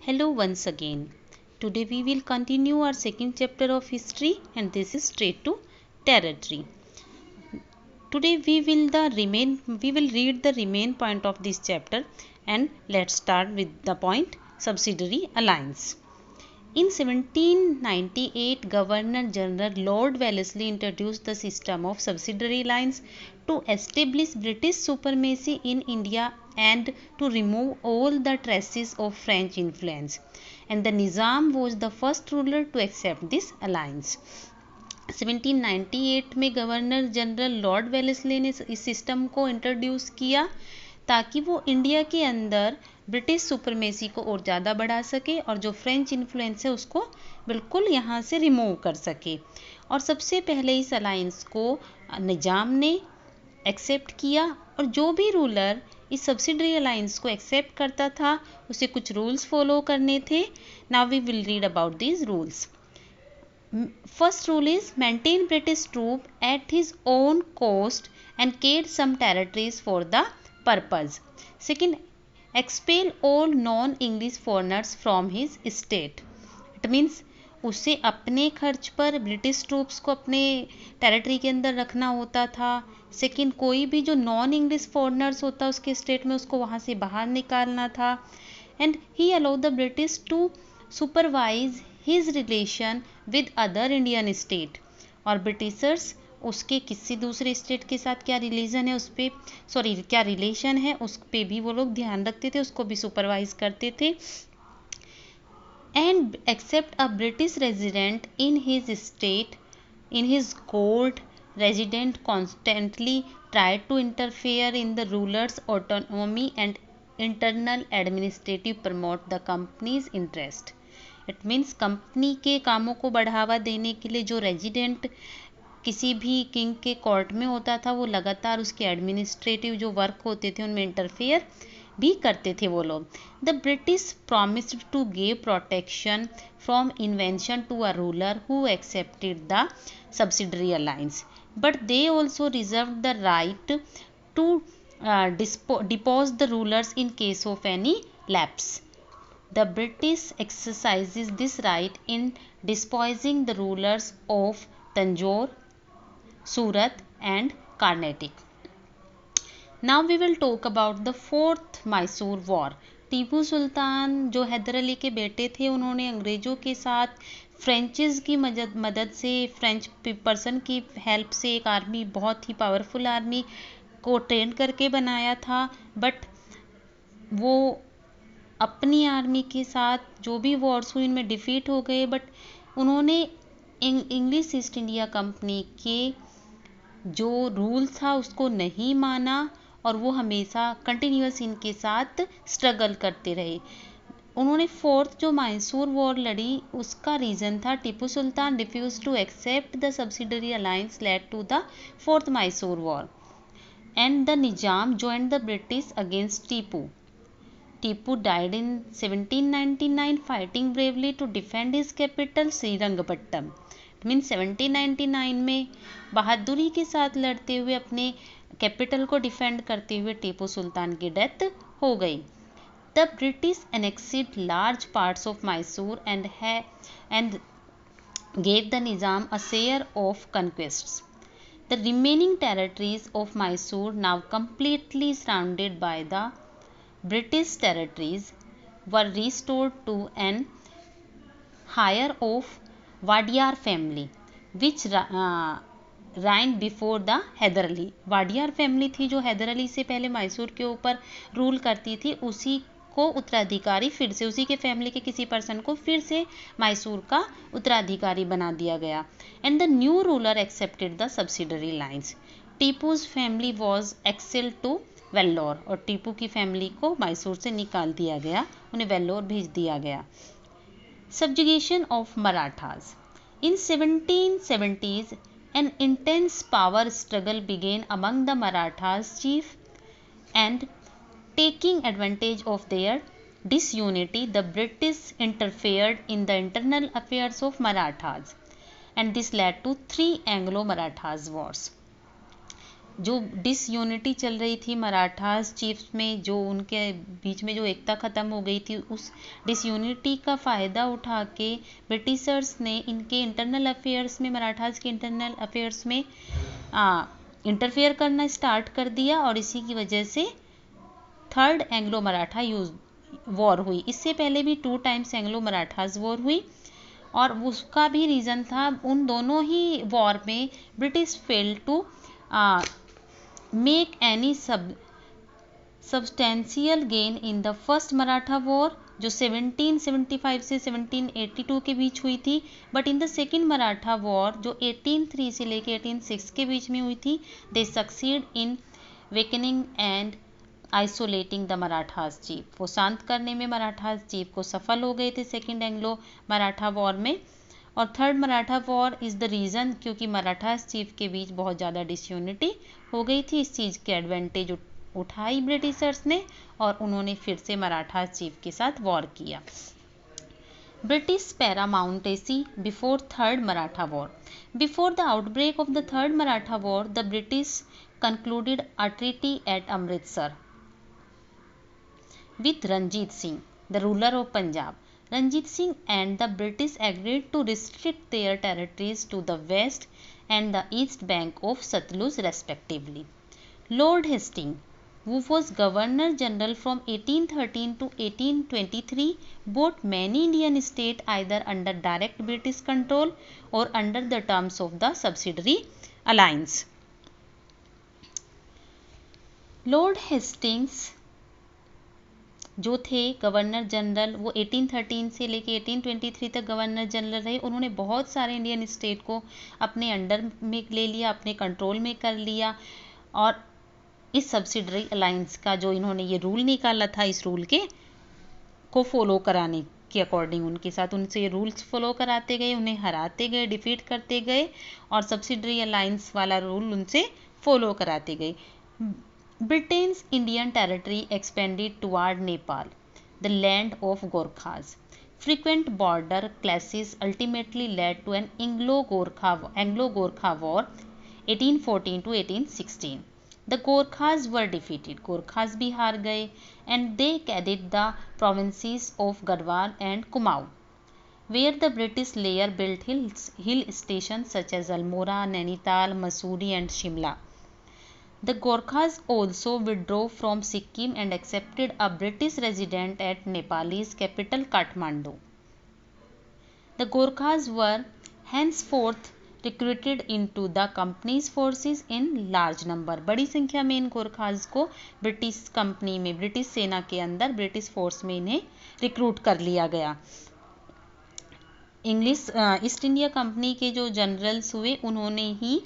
Hello once again. Today we will continue our second chapter of history and this is straight to territory. Today we will read the remain point of this chapter and let's start with the point subsidiary alliance. In 1798, Governor General Lord Wellesley introduced the system of subsidiary alliance to establish British supremacy in India and to remove all the traces of French influence. And the Nizam was the first ruler to accept this alliance. 1798 में governor general Lord Wellesley ने इस system को introduce किया ताकि वो India के अंदर British supremacy को और ज़्यादा बढ़ा सके और जो फ्रेंच इन्फ्लुएंस है उसको बिल्कुल यहाँ से रिमूव कर सके। और सबसे पहले इस अलायंस को निजाम ने एक्सेप्ट किया और जो भी रूलर इस सब्सिडरी अलायंस को एक्सेप्ट करता था उसे कुछ रूल्स फॉलो करने थे। Now we will read about these rules. First rule is maintain British troop at his own cost and cede some territories for the purpose. Second, expel all non-English foreigners from his state. It means उसे अपने खर्च पर British troops को अपने territory के अंदर रखना होता था। सेकंड, कोई भी जो नॉन इंग्लिश फॉरेनर्स होता उसके स्टेट में उसको वहाँ से बाहर निकालना था। And he allow the British to supervise his relation with other Indian state. और ब्रिटिशर्स उसके किसी दूसरे स्टेट के साथ क्या रिलीजन है उस पर क्या रिलेशन है उस पर भी वो लोग ध्यान रखते थे, उसको भी सुपरवाइज करते थे। And accept a British resident in his state in his court resident constantly try to interfere in the rulers autonomy and internal administrative promote the company's interest. It means company के कामों को बढ़ावा देने के लिए जो रेजिडेंट किसी भी किंग के कोर्ट में होता था वो लगातार उसके एडमिनिस्ट्रेटिव जो वर्क होते थे उनमें इंटरफेयर भी करते थे वो लोग। The British promised to give protection from invention to a ruler who accepted the subsidiary alliance but they also reserve the right to depose the rulers in case of any lapse. The British exercises this right in deposing the rulers of Tanjore, Surat and Carnatic. Now we will talk about the fourth Mysore War. Tipu Sultan जो हैदर अली के बेटे थे उन्होंने अंग्रेज़ों के साथ फ्रेंचेस की मदद से फ्रेंच पर्सन की हेल्प से एक आर्मी बहुत ही पावरफुल आर्मी को ट्रेन करके बनाया था। बट वो अपनी आर्मी के साथ जो भी वॉर्स हुई इनमें डिफीट हो गए। बट उन्होंने इंग्लिश ईस्ट इंडिया कंपनी के जो रूल था उसको नहीं माना और वो हमेशा कंटिन्यूस इनके साथ स्ट्रगल करते रहे। उन्होंने फोर्थ जो मैसूर वॉर लड़ी उसका रीज़न था Tipu Sultan refuse to accept the subsidiary alliance led to the fourth Mysore war and the Nizam joined the British against Tipu. Tipu died in 1799 fighting bravely to defend his capital Srirangapattam. It means 1799 में बहादुरी के साथ लड़ते हुए अपने कैपिटल को defend करते हुए टीपू सुल्तान की डेथ हो गई। The British annexed large parts of Mysore and gave the Nizam a share of conquests. The remaining territories of Mysore now completely surrounded by the British territories were restored to an heir of Wadiyar family which reigned before the Haidar Ali. Wadiyar family थी जो हैदर अली से पहले मैसूर के ऊपर rule करती थी, उसी को उत्तराधिकारी फिर से उसी के फैमिली के किसी पर्सन को फिर से मैसूर का उत्तराधिकारी बना दिया गया। And the new ruler accepted the subsidiary alliance. Tipu's family was exiled to Vellore और टीपू की फैमिली को मैसूर से निकाल दिया गया, उन्हें वेल्लोर भेज दिया गया। Subjugation of Marathas. In 1770s an intense power struggle began among the Marathas chief and taking advantage of their disunity the British interfered in the internal affairs of Marathas and this led to 3 Anglo-Marathas wars. जो disunity चल रही थी Marathas chiefs में, जो उनके बीच में जो एकता ख़त्म हो गई थी, उस डिसयूनिटी का फ़ायदा उठा के ब्रिटिशर्स ने इनके इंटरनल अफेयर्स में, मराठास के इंटरनल अफेयर्स में इंटरफेयर करना स्टार्ट कर दिया, और इसी की वजह से थर्ड एंग्लो मराठा वॉर हुई। इससे पहले भी 2 टाइम्स एंग्लो मराठास वॉर हुई, और उसका भी रीज़न था, उन दोनों ही वॉर में British failed to make any substantial gain in the first Maratha war, जो 1775 से 1782 के बीच हुई थी। But in the second Maratha war, जो 1803 से लेके 1806 के बीच में हुई थी, दे succeed in wakening and isolating the Marathas chief. वो शांत करने में मराठास चीफ को सफल हो गए थे सेकेंड एंग्लो मराठा वॉर में। और third Maratha war is the reason, क्योंकि मराठास चीफ के बीच बहुत ज़्यादा डिसयूनिटी हो गई थी। इस चीज़ के एडवांटेज उठाई ब्रिटिशर्स ने, और उन्होंने फिर से मराठास चीफ के साथ वॉर किया। British paramountcy before third Maratha war. Before the outbreak of the third Maratha war, the British concluded a treaty at Amritsar with Ranjit Singh, the ruler of Punjab. Ranjit Singh and the British agreed to restrict their territories to the west and the east bank of Satluj respectively. Lord Hastings, who was Governor General from 1813 to 1823, bought many Indian states either under direct British control or under the terms of the subsidiary alliance. Lord Hastings जो थे governor general, वो 1813 से लेके 1823 तक governor general रहे। उन्होंने बहुत सारे इंडियन स्टेट को अपने अंडर में ले लिया, अपने कंट्रोल में कर लिया, और इस सब्सिडरी अलायंस का जो इन्होंने ये रूल निकाला था, इस रूल के को फॉलो कराने के अकॉर्डिंग उनके साथ, उनसे ये रूल्स फॉलो कराते गए, उन्हें हराते गए, डिफीट करते गए, और सब्सिडरी अलायंस वाला रूल उनसे फॉलो कराते गए। Britain's Indian territory expanded toward Nepal, the land of Gorkhas. Frequent border clashes ultimately led to an Anglo-Gorkha War, 1814 to 1816. The Gorkhas were defeated. Gorkhas भी हार गए, and they carried the provinces of Garhwal and Kumaon, where the British later built hill stations such as Almora, Nainital, Mussoorie, and Shimla. The Gorkhas also withdrew from Sikkim and accepted a British resident at Nepalese capital Kathmandu. The Gorkhas were henceforth recruited into the company's forces in large number. बड़ी संख्या में इन Gorkhas को British company में, British सेना के अंदर, British force में इन्हें रिक्रूट कर लिया गया। इंग्लिश ईस्ट इंडिया कंपनी के जो जनरल्स हुए, उन्होंने ही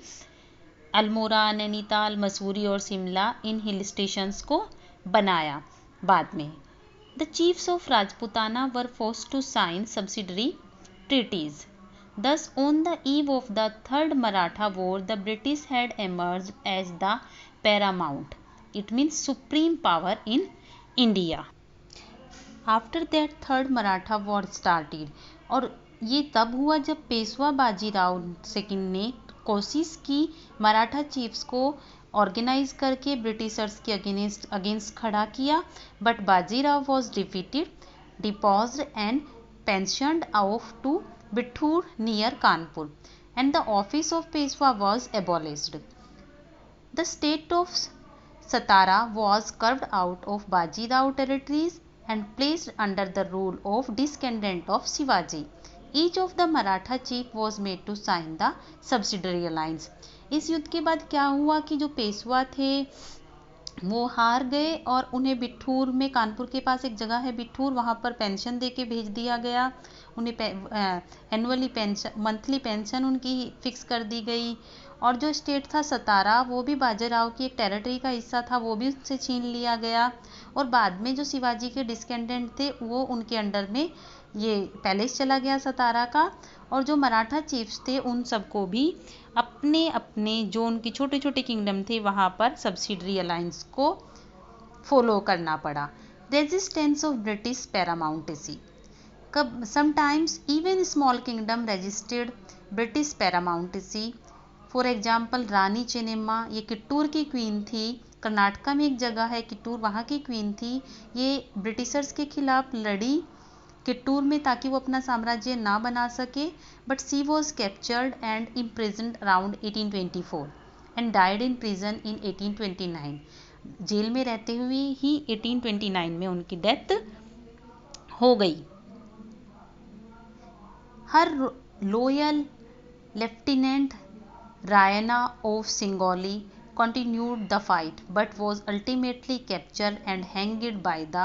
अल्मोड़ा, नैनीताल, मसूरी और शिमला इन हिल स्टेशंस को बनाया बाद में। The chiefs of Rajputana were forced to sign subsidiary treaties. Thus, on the eve of the Third Maratha War, the British had emerged as the paramount, it means supreme power in India. After that, Third Maratha War started, और ये तब हुआ जब Peshwa Bajirao second ने कोशिश की Maratha chiefs को organise करके ब्रिटिशर्स के अगेंस्ट खड़ा किया, but Bajirao was defeated, deposed and pensioned off to Bithur near Kanpur, and the office of Peshwa was abolished. The state of Satara was carved out of Bajirao territories and placed under the rule of descendant of Shivaji. Each of the Maratha chief was made to sign the subsidiary alliance. इस युद्ध के बाद क्या हुआ कि जो पेशवा थे वो हार गए, और उन्हें बिठूर में, कानपुर के पास एक जगह है बिठूर, वहाँ पर पेंशन दे के भेज दिया गया। उन्हें एनुअली पेंशन, मंथली पेंशन उनकी फिक्स कर दी गई। और जो स्टेट था सतारा, वो भी बाजीराव की एक टेरिटरी का हिस्सा था, वो भी उससे छीन लिया गया। और बाद में जो शिवाजी के डिस्केंडेंट थे, वो उनके अंडर में ये पैलेस चला गया सतारा का। और जो मराठा चीफ्स थे, उन सबको भी अपने अपने जो उनके छोटे छोटे किंगडम थे, वहाँ पर सब्सिडरी अलायंस को फॉलो करना पड़ा। Resistance of British paramountcy. Sometimes even small kingdom resisted British paramountcy. For example Rani Chennamma, ये किट्टूर की क्वीन थी, कर्नाटका में एक जगह है किट्टूर, वहाँ की क्वीन थी। ये ब्रिटिशर्स के खिलाफ लड़ी किट्टूर में ताकि वो अपना साम्राज्य ना बना सके, but she was captured and imprisoned around 1824 and died in prison in 1829। Jail में रहते हुए ही 1829 में उनकी डेथ हो गई। Her loyal lieutenant Rayanna of Sangolli continued the fight but was ultimately captured and hanged by the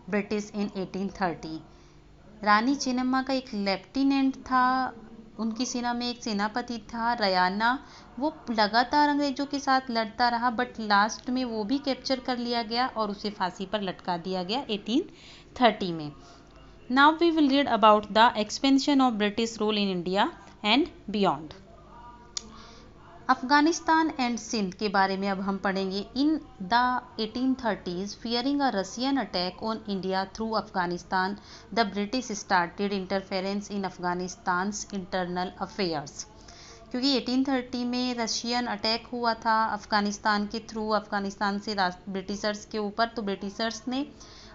British in 1830। Rani Chennamma का एक lieutenant था, उनकी सेना में एक सेनापति था रयाना, वो लगातार अंग्रेजों के साथ लड़ता रहा, बट लास्ट में वो भी कैप्चर कर लिया गया और उसे फांसी पर लटका दिया गया 1830 में। Now we will read about the expansion of British rule in India and beyond. Afghanistan and Sindh के बारे में अब हम पढ़ेंगे। In the 1830s, fearing a Russian attack on India through Afghanistan, the British started interference in Afghanistan's internal affairs. क्योंकि 1830 में Russian attack हुआ था अफगानिस्तान के थ्रू, अफगानिस्तान से ब्रिटिशर्स के ऊपर, तो ब्रिटिशर्स ने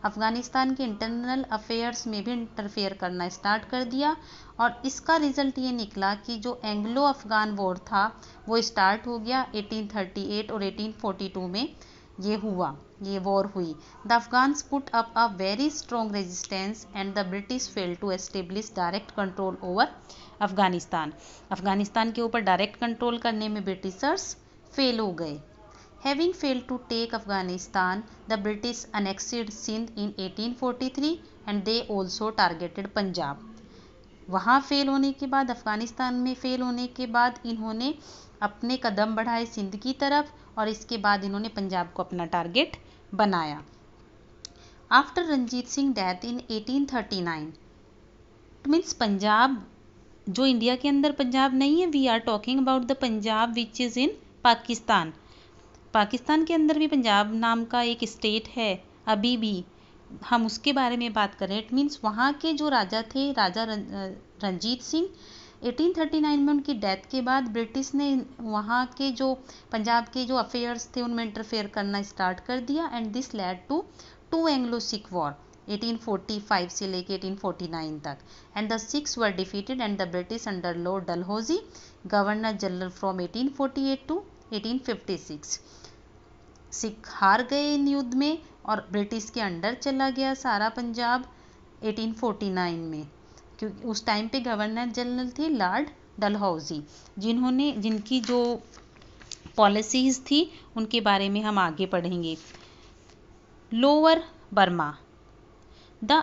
अफगानिस्तान के इंटरनल अफेयर्स में भी इंटरफेयर करना स्टार्ट कर दिया और इसका रिजल्ट ये निकला कि जो एंग्लो अफगान वॉर था वो स्टार्ट हो गया 1838 और 1842 में ये वॉर हुई। The Afghans put up a very strong resistance and the British fail to establish direct control over Afghanistan. Afghanistan के ऊपर डायरेक्ट कंट्रोल करने में ब्रिटिशर्स फेल हो गए। Having failed to take Afghanistan, the British annexed Sindh in 1843 and they also targeted Punjab। वहाँ fail होने के बाद, अफगानिस्तान में फेल होने के बाद इन्होंने अपने कदम बढ़ाए सिंध की तरफ और इसके बाद इन्होंने पंजाब को अपना टारगेट बनाया। After Ranjit Singh death in 1839, it means Punjab जो इंडिया के अंदर पंजाब नहीं है, we are talking about the Punjab which is in Pakistan. Pakistan के अंदर भी पंजाब नाम का एक स्टेट है, अभी भी हम उसके बारे में बात करें। इट मीन्स वहाँ के जो राजा थे, राजा रंजीत सिंह, 1839 में उनकी डेथ के बाद ब्रिटिश ने वहाँ के जो पंजाब के जो अफेयर्स थे उनमें इंटरफेयर करना स्टार्ट कर दिया and this led to two Anglo Sikh war 1845 से लेके 1849 तक, and the Sikhs were defeated and the British under lord Dalhousie governor general from 1848 to 1856। Sikh हार गए इन युद्ध में और ब्रिटिश के अंडर चला गया सारा पंजाब 1849 में, क्योंकि उस टाइम पे गवर्नर जनरल थे लॉर्ड डलहौजी, जिनकी जो पॉलिसीज़ थी उनके बारे में हम आगे पढ़ेंगे। Lower Burma, the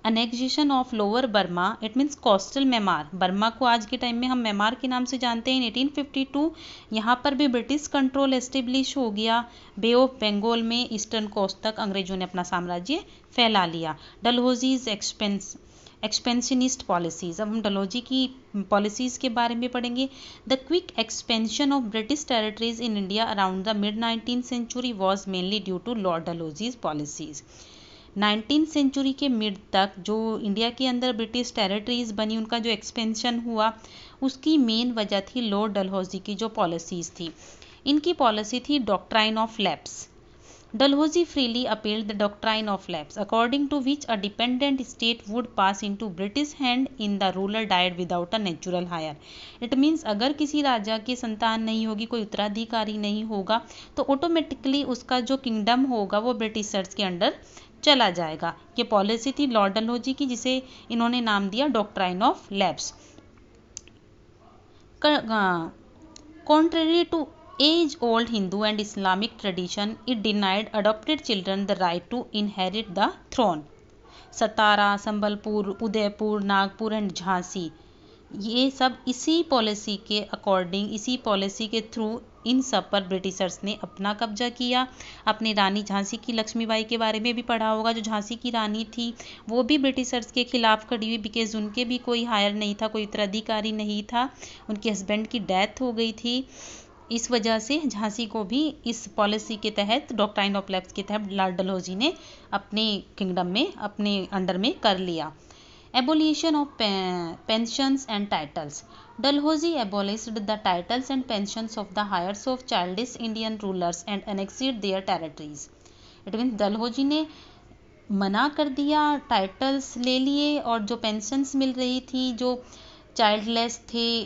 annexation of lower Burma, it means coastal Myanmar. Burma को आज के टाइम में हम म्यांमार के नाम से जानते हैं। 1852 यहाँ पर भी ब्रिटिश कंट्रोल एस्टेब्लिश हो गया। बे ऑफ बंगाल में ईस्टर्न कोस्ट तक अंग्रेजों ने अपना साम्राज्य फैला लिया। डलहौजीज एक्सपेंशनिस्ट पॉलिसीज़, अब हम डलहौजी की पॉलिसीज़ के बारे में पढ़ेंगे। The quick expansion of British territories in India around the mid 19th century was mainly due to Lord Dalhousie's policies. 19th century के मिड तक जो इंडिया के अंदर ब्रिटिश टेरिटरीज बनी, उनका जो एक्सपेंशन हुआ, उसकी मेन वजह थी लॉर्ड डलहौजी की जो पॉलिसीज़ थी। इनकी पॉलिसी थी doctrine of lapse. Dalhousie freely appealed the doctrine of lapse, according to which a dependent state would pass into British hand in the ruler died without a natural heir। It means अगर किसी राजा की संतान नहीं होगी, कोई उत्तराधिकारी नहीं होगा, तो ऑटोमेटिकली उसका जो किंगडम होगा वो ब्रिटिशर्स के अंडर चला जाएगा। ये पॉलिसी थी लॉर्ड डलहौजी की, जिसे इन्होंने नाम दिया doctrine of lapse. Contrary to age-old Hindu and Islamic tradition, it denied adopted children the right to inherit the throne। Satara, Sambalpur, Udaipur, Nagpur and Jhansi, ये सब इसी पॉलिसी के अकॉर्डिंग, इसी पॉलिसी के थ्रू इन सब पर ब्रिटिशर्स ने अपना कब्जा किया। अपनी रानी झांसी की लक्ष्मीबाई के बारे में भी पढ़ा होगा, जो झांसी की रानी थी वो भी ब्रिटिशर्स के खिलाफ खड़ी हुई, बिकॉज उनके भी कोई हायर नहीं था, कोई उत्तराधिकारी नहीं था, उनके हस्बैंड की डेथ हो गई थी। इस वजह से झांसी को भी इस पॉलिसी के तहत, डॉक्ट्राइन ऑफ लैप्स के तहत, लॉर्ड डलहौजी ने अपने किंगडम में, अपने अंडर में कर लिया। Abolition of pensions and titles. Dalhousie abolished the titles and pensions of the heirs of childish Indian rulers and annexed their territories. It means dalhousie ने मना कर दिया, टाइटल्स ले लिए और जो पेंशन्स मिल रही थी, जो चाइल्डलेस थे,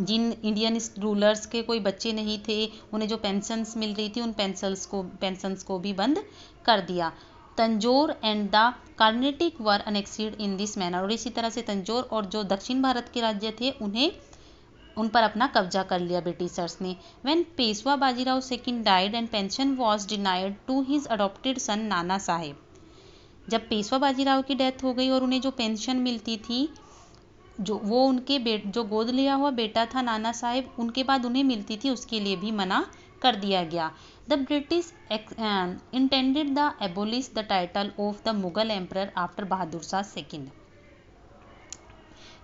जिन इंडियन रूलर्स के कोई बच्चे नहीं थे, उन्हें जो पेंशन्स मिल रही थी उन पेंशन्स को भी बंद कर दिया. Tanjore and the Carnatic were annexed in this manner. और इसी तरह से तंजौर और जो दक्षिण भारत के राज्य थे उन पर अपना कब्जा कर लिया ब्रिटिशर्स ने. When Peshwa Bajirao second died and pension was denied to his adopted son Nana Saheb. जब पेशवा बाजीराव की डेथ हो गई और उन्हें जो पेंशन मिलती थी, वो उनके जो गोद लिया हुआ बेटा था नाना साहेब, उनके बाद उन्हें मिलती थी, उसके लिए भी मना कर दिया गया. The British intended the abolish the title of the Mughal emperor after Bahadur Shah second.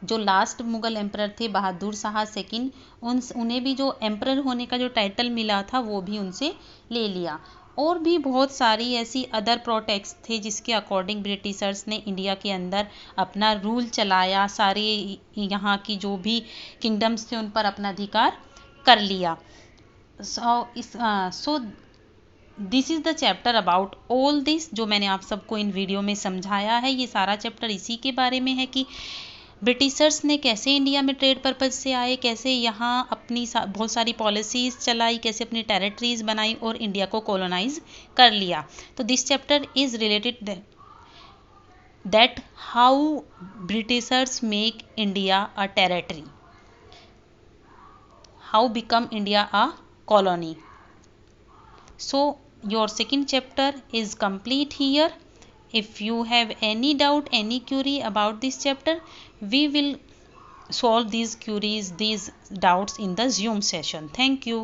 जो लास्ट मुगल एम्परर थे बहादुर शाह सेकंड, उन्हें भी जो एम्परर होने का जो टाइटल मिला था वो भी उनसे ले लिया. और भी बहुत सारी ऐसी अदर प्रोटेक्ट्स थे जिसके अकॉर्डिंग ब्रिटिशर्स ने इंडिया के अंदर अपना रूल चलाया, सारे यहाँ की जो भी किंगडम्स थे उन पर अपना अधिकार कर लिया. So this is the chapter about all this, जो मैंने आप सबको इन वीडियो में समझाया है. ये सारा चैप्टर इसी के बारे में है कि ब्रिटिशर्स ने कैसे इंडिया में ट्रेड पर्पज से आए, कैसे यहाँ अपनी बहुत सारी पॉलिसीज़ चलाई, कैसे अपनी टेरिटरीज बनाई और इंडिया को कॉलोनाइज कर लिया. तो this chapter is related that how Britishers make India a territory, how become India a colony. So your second chapter is complete here. If you have any doubt, any query about this chapter, we will solve these queries, these doubts in the Zoom session. Thank you.